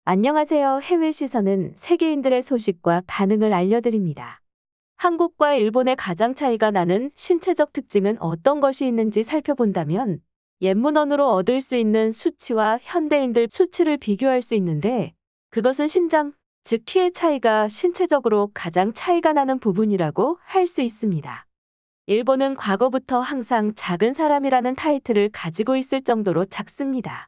안녕하세요. 해외 시선은 세계인들의 소식과 반응을 알려드립니다. 한국과 일본의 가장 차이가 나는 신체적 특징은 어떤 것이 있는지 살펴본다면 옛문헌으로 얻을 수 있는 수치와 현대인들 수치를 비교할 수 있는데 그것은 신장, 즉 키의 차이가 신체적으로 가장 차이가 나는 부분이라고 할 수 있습니다. 일본은 과거부터 항상 작은 사람이라는 타이틀을 가지고 있을 정도로 작습니다.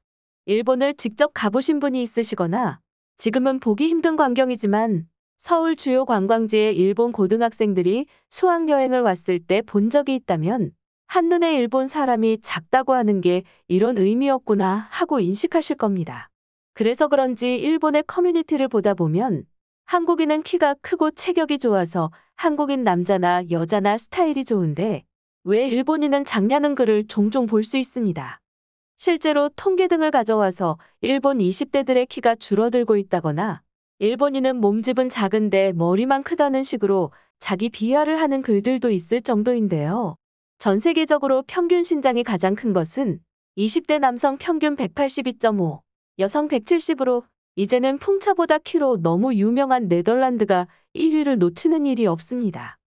일본을 직접 가보신 분이 있으시거나 지금은 보기 힘든 광경이지만 서울 주요 관광지에 일본 고등학생들이 수학여행을 왔을 때 본 적이 있다면 한눈에 일본 사람이 작다고 하는 게 이런 의미였구나 하고 인식하실 겁니다. 그래서 그런지 일본의 커뮤니티를 보다 보면 한국인은 키가 크고 체격이 좋아서 한국인 남자나 여자나 스타일이 좋은데 왜 일본인은 작냐는 글을 종종 볼 수 있습니다. 실제로 통계 등을 가져와서 일본 20대들의 키가 줄어들고 있다거나 일본인은 몸집은 작은데 머리만 크다는 식으로 자기 비하를 하는 글들도 있을 정도인데요. 전 세계적으로 평균 신장이 가장 큰 것은 20대 남성 평균 182.5, 여성 170으로 이제는 풍차보다 키로 너무 유명한 네덜란드가 1위를 놓치는 일이 없습니다.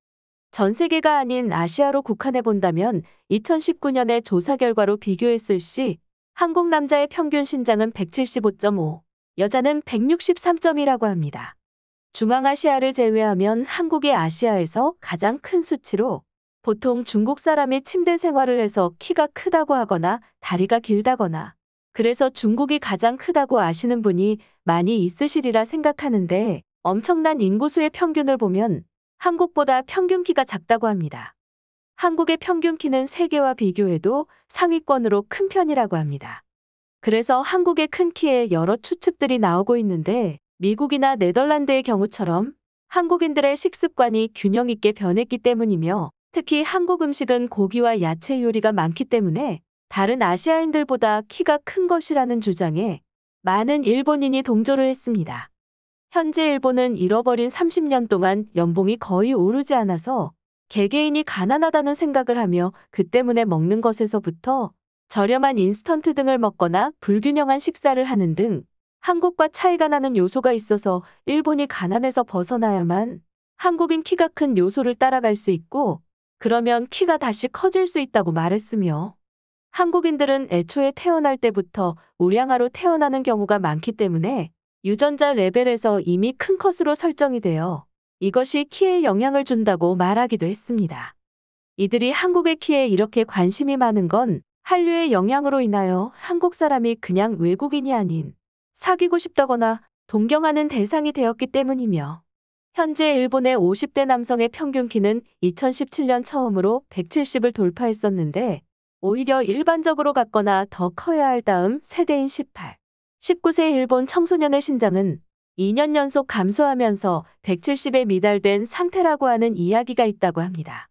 전 세계가 아닌 아시아로 국한해 본다면 2019년의 조사 결과로 비교했을 시 한국 남자의 평균 신장은 175.5, 여자는 163.2라고 합니다. 중앙아시아를 제외하면 한국이 아시아에서 가장 큰 수치로 보통 중국 사람이 침대 생활을 해서 키가 크다고 하거나 다리가 길다거나 그래서 중국이 가장 크다고 아시는 분이 많이 있으시리라 생각하는데 엄청난 인구수의 평균을 보면 한국보다 평균 키가 작다고 합니다. 한국의 평균 키는 세계와 비교해도 상위권으로 큰 편이라고 합니다. 그래서 한국의 큰 키에 여러 추측들이 나오고 있는데 미국이나 네덜란드의 경우처럼 한국인들의 식습관이 균형 있게 변했기 때문이며 특히 한국 음식은 고기와 야채 요리가 많기 때문에 다른 아시아인들보다 키가 큰 것이라는 주장에 많은 일본인이 동조를 했습니다. 현재 일본은 잃어버린 30년 동안 연봉이 거의 오르지 않아서 개개인이 가난하다는 생각을 하며 그 때문에 먹는 것에서부터 저렴한 인스턴트 등을 먹거나 불균형한 식사를 하는 등 한국과 차이가 나는 요소가 있어서 일본이 가난에서 벗어나야만 한국인 키가 큰 요소를 따라갈 수 있고 그러면 키가 다시 커질 수 있다고 말했으며 한국인들은 애초에 태어날 때부터 우량아로 태어나는 경우가 많기 때문에 유전자 레벨에서 이미 큰 컷으로 설정이 되어 이것이 키에 영향을 준다고 말하기도 했습니다. 이들이 한국의 키에 이렇게 관심이 많은 건 한류의 영향으로 인하여 한국 사람이 그냥 외국인이 아닌 사귀고 싶다거나 동경하는 대상이 되었기 때문이며 현재 일본의 50대 남성의 평균 키는 2017년 처음으로 170을 돌파했었는데 오히려 일반적으로 같거나 더 커야 할 다음 세대인 18, 19세 일본 청소년의 신장은 2년 연속 감소하면서 170에 미달된 상태라고 하는 이야기가 있다고 합니다.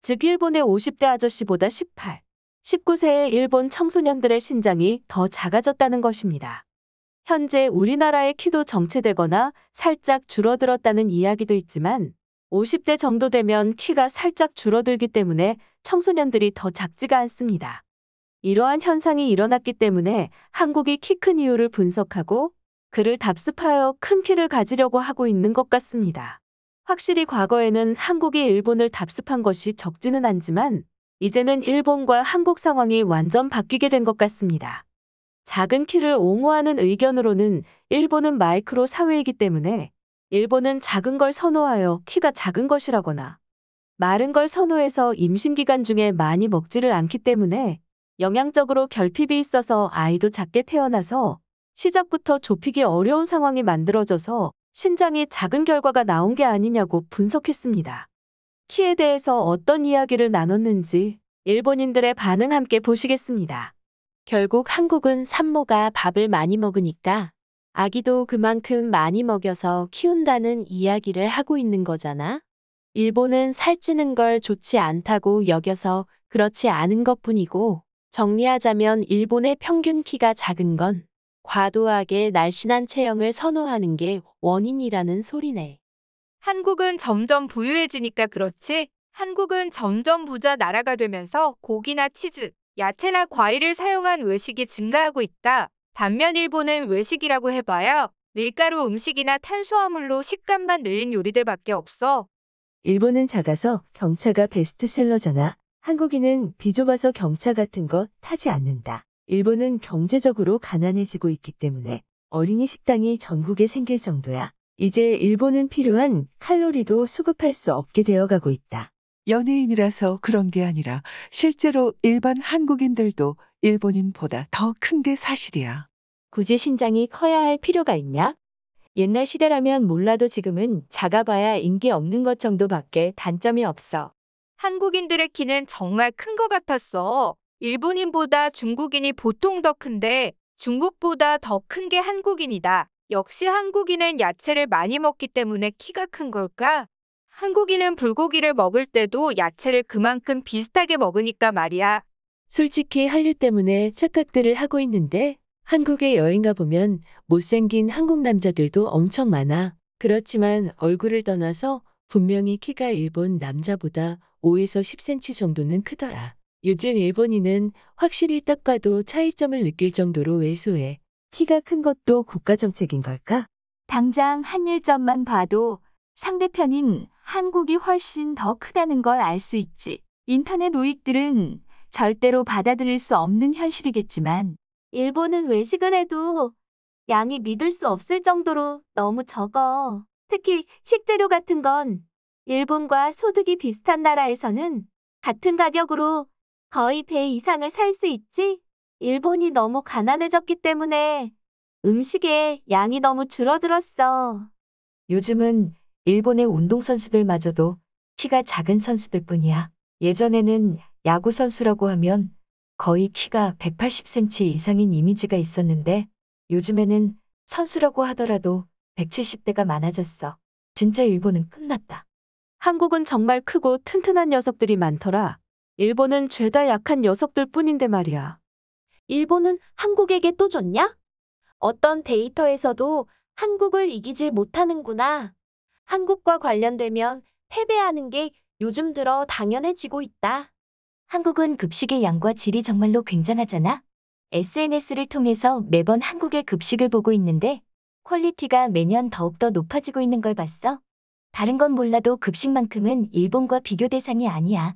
즉 일본의 50대 아저씨보다 18, 19세의 일본 청소년들의 신장이 더 작아졌다는 것입니다. 현재 우리나라의 키도 정체되거나 살짝 줄어들었다는 이야기도 있지만 50대 정도 되면 키가 살짝 줄어들기 때문에 청소년들이 더 작지가 않습니다. 이러한 현상이 일어났기 때문에 한국이 키 큰 이유를 분석하고 그를 답습하여 큰 키를 가지려고 하고 있는 것 같습니다. 확실히 과거에는 한국이 일본을 답습한 것이 적지는 않지만 이제는 일본과 한국 상황이 완전 바뀌게 된 것 같습니다. 작은 키를 옹호하는 의견으로는 일본은 마이크로 사회이기 때문에 일본은 작은 걸 선호하여 키가 작은 것이라거나 마른 걸 선호해서 임신기간 중에 많이 먹지를 않기 때문에 영양적으로 결핍이 있어서 아이도 작게 태어나서 시작부터 좁히기 어려운 상황이 만들어져서 신장이 작은 결과가 나온 게 아니냐고 분석했습니다. 키에 대해서 어떤 이야기를 나눴는지 일본인들의 반응 함께 보시겠습니다. 결국 한국은 산모가 밥을 많이 먹으니까 아기도 그만큼 많이 먹여서 키운다는 이야기를 하고 있는 거잖아. 일본은 살찌는 걸 좋지 않다고 여겨서 그렇지 않은 것뿐이고 정리하자면 일본의 평균 키가 작은 건 과도하게 날씬한 체형을 선호하는 게 원인이라는 소리네. 한국은 점점 부유해지니까 그렇지. 한국은 점점 부자 나라가 되면서 고기나 치즈, 야채나 과일을 사용한 외식이 증가하고 있다. 반면 일본은 외식이라고 해봐야 밀가루 음식이나 탄수화물로 식감만 늘린 요리들밖에 없어. 일본은 작아서 경차가 베스트셀러잖아. 한국인은 비좁아서 경차 같은 거 타지 않는다. 일본은 경제적으로 가난해지고 있기 때문에 어린이 식당이 전국에 생길 정도야. 이제 일본은 필요한 칼로리도 수급할 수 없게 되어가고 있다. 연예인이라서 그런 게 아니라 실제로 일반 한국인들도 일본인보다 더 큰 게 사실이야. 굳이 신장이 커야 할 필요가 있냐? 옛날 시대라면 몰라도 지금은 작아봐야 인기 없는 것 정도밖에 단점이 없어. 한국인들의 키는 정말 큰 것 같았어. 일본인보다 중국인이 보통 더 큰데 중국보다 더 큰 게 한국인이다. 역시 한국인은 야채를 많이 먹기 때문에 키가 큰 걸까? 한국인은 불고기를 먹을 때도 야채를 그만큼 비슷하게 먹으니까 말이야. 솔직히 한류 때문에 착각들을 하고 있는데 한국에 여행 가보면 못생긴 한국 남자들도 엄청 많아. 그렇지만 얼굴을 떠나서 분명히 키가 일본 남자보다 5에서 10cm 정도는 크더라. 요즘 일본인은 확실히 딱 봐도 차이점을 느낄 정도로 왜소해. 키가 큰 것도 국가 정책인 걸까? 당장 한일전만 봐도 상대편인 한국이 훨씬 더 크다는 걸 알 수 있지. 인터넷 우익들은 절대로 받아들일 수 없는 현실이겠지만 일본은 외식을 해도 양이 믿을 수 없을 정도로 너무 적어. 특히 식재료 같은 건 일본과 소득이 비슷한 나라에서는 같은 가격으로 거의 배 이상을 살 수 있지. 일본이 너무 가난해졌기 때문에 음식의 양이 너무 줄어들었어. 요즘은 일본의 운동선수들마저도 키가 작은 선수들 뿐이야. 예전에는 야구 선수라고 하면 거의 키가 180cm 이상인 이미지가 있었는데 요즘에는 선수라고 하더라도 170대가 많아졌어. 진짜 일본은 끝났다. 한국은 정말 크고 튼튼한 녀석들이 많더라. 일본은 죄다 약한 녀석들 뿐인데 말이야. 일본은 한국에게 또 졌냐? 어떤 데이터에서도 한국을 이기질 못하는구나. 한국과 관련되면 패배하는 게 요즘 들어 당연해지고 있다. 한국은 급식의 양과 질이 정말로 굉장하잖아. SNS를 통해서 매번 한국의 급식을 보고 있는데 퀄리티가 매년 더욱더 높아지고 있는 걸 봤어. 다른 건 몰라도 급식만큼은 일본과 비교 대상이 아니야.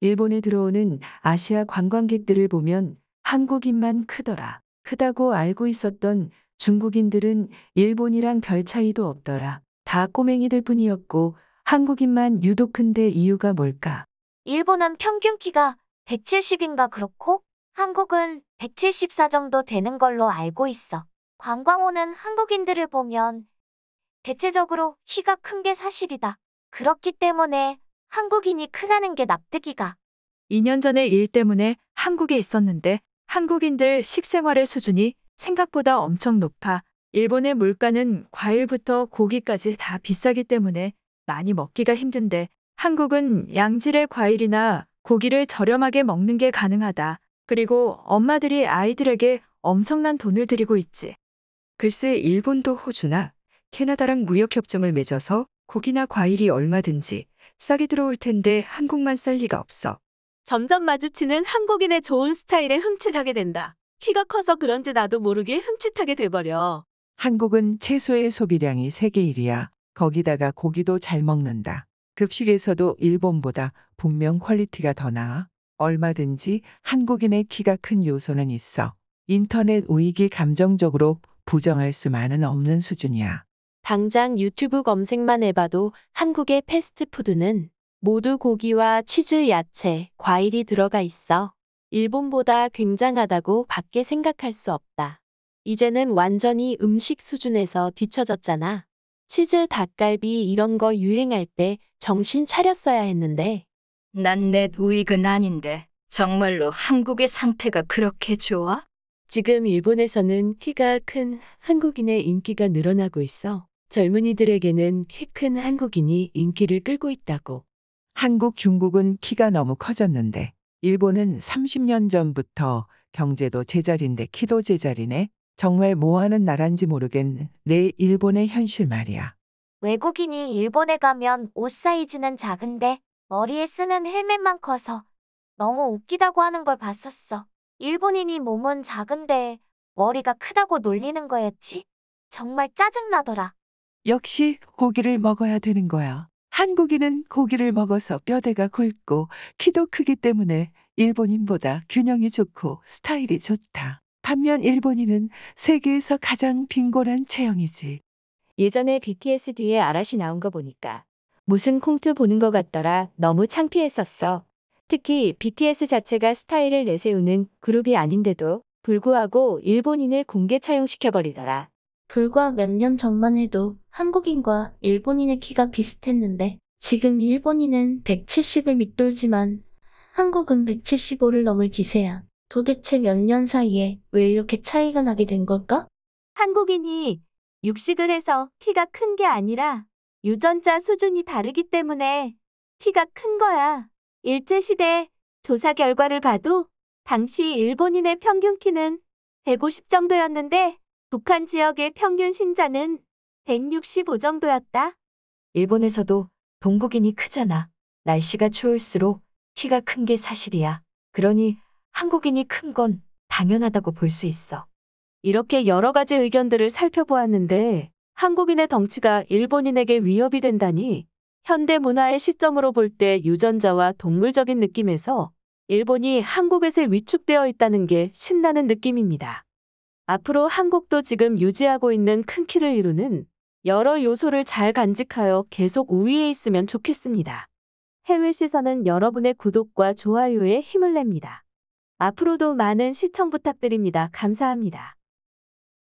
일본에 들어오는 아시아 관광객들을 보면 한국인만 크더라. 크다고 알고 있었던 중국인들은 일본이랑 별 차이도 없더라. 다 꼬맹이들 뿐이었고 한국인만 유독 큰데 이유가 뭘까? 일본은 평균 키가 170인가 그렇고 한국은 174 정도 되는 걸로 알고 있어. 관광 오는 한국인들을 보면 대체적으로 키가 큰 게 사실이다. 그렇기 때문에 한국인이 크다는 게 납득이가. 2년 전에 일 때문에 한국에 있었는데 한국인들 식생활의 수준이 생각보다 엄청 높아. 일본의 물가는 과일부터 고기까지 다 비싸기 때문에 많이 먹기가 힘든데 한국은 양질의 과일이나 고기를 저렴하게 먹는 게 가능하다. 그리고 엄마들이 아이들에게 엄청난 돈을 들이고 있지. 글쎄 일본도 호주나 캐나다랑 무역협정을 맺어서 고기나 과일이 얼마든지 싸게 들어올 텐데 한국만 쌀 리가 없어. 점점 마주치는 한국인의 좋은 스타일에 흠칫하게 된다. 키가 커서 그런지 나도 모르게 흠칫하게 돼버려. 한국은 채소의 소비량이 세계 1위야. 거기다가 고기도 잘 먹는다. 급식에서도 일본보다 분명 퀄리티가 더 나아. 얼마든지 한국인의 키가 큰 요소는 있어. 인터넷 우익이 감정적으로 부정할 수만은 없는 수준이야. 당장 유튜브 검색만 해봐도 한국의 패스트푸드는 모두 고기와 치즈, 야채, 과일이 들어가 있어. 일본보다 굉장하다고 밖에 생각할 수 없다. 이제는 완전히 음식 수준에서 뒤처졌잖아. 치즈, 닭갈비 이런 거 유행할 때 정신 차렸어야 했는데. 난 넷 우익은 아닌데 정말로 한국의 상태가 그렇게 좋아? 지금 일본에서는 키가 큰 한국인의 인기가 늘어나고 있어. 젊은이들에게는 키 큰 한국인이 인기를 끌고 있다고. 한국, 중국은 키가 너무 커졌는데 일본은 30년 전부터 경제도 제자리인데 키도 제자리네. 정말 뭐 하는 나라인지 모르겠네. 일본의 현실 말이야. 외국인이 일본에 가면 옷 사이즈는 작은데 머리에 쓰는 헬멧만 커서 너무 웃기다고 하는 걸 봤었어. 일본인이 몸은 작은데 머리가 크다고 놀리는 거였지. 정말 짜증나더라. 역시 고기를 먹어야 되는 거야. 한국인은 고기를 먹어서 뼈대가 굵고 키도 크기 때문에 일본인보다 균형이 좋고 스타일이 좋다. 반면 일본인은 세계에서 가장 빈곤한 체형이지. 예전에 BTS 뒤에 아라시 나온 거 보니까 무슨 콩트 보는 것 같더라. 너무 창피했었어. 특히 BTS 자체가 스타일을 내세우는 그룹이 아닌데도 불구하고 일본인을 공개 처형시켜버리더라. 불과 몇 년 전만 해도 한국인과 일본인의 키가 비슷했는데 지금 일본인은 170을 밑돌지만 한국은 175를 넘을 기세야. 도대체 몇 년 사이에 왜 이렇게 차이가 나게 된 걸까? 한국인이 육식을 해서 키가 큰 게 아니라 유전자 수준이 다르기 때문에 키가 큰 거야. 일제시대 조사 결과를 봐도 당시 일본인의 평균 키는 150 정도였는데 북한 지역의 평균 신자는 165 정도였다. 일본에서도 동국인이 크잖아. 날씨가 추울수록 키가 큰 게 사실이야. 그러니 한국인이 큰 건 당연하다고 볼 수 있어. 이렇게 여러 가지 의견들을 살펴보았는데 한국인의 덩치가 일본인에게 위협이 된다니 현대 문화의 시점으로 볼 때 유전자와 동물적인 느낌에서 일본이 한국에서 위축되어 있다는 게 신나는 느낌입니다. 앞으로 한국도 지금 유지하고 있는 큰 키를 이루는 여러 요소를 잘 간직하여 계속 우위에 있으면 좋겠습니다. 해외 시선은 여러분의 구독과 좋아요에 힘을 냅니다. 앞으로도 많은 시청 부탁드립니다. 감사합니다.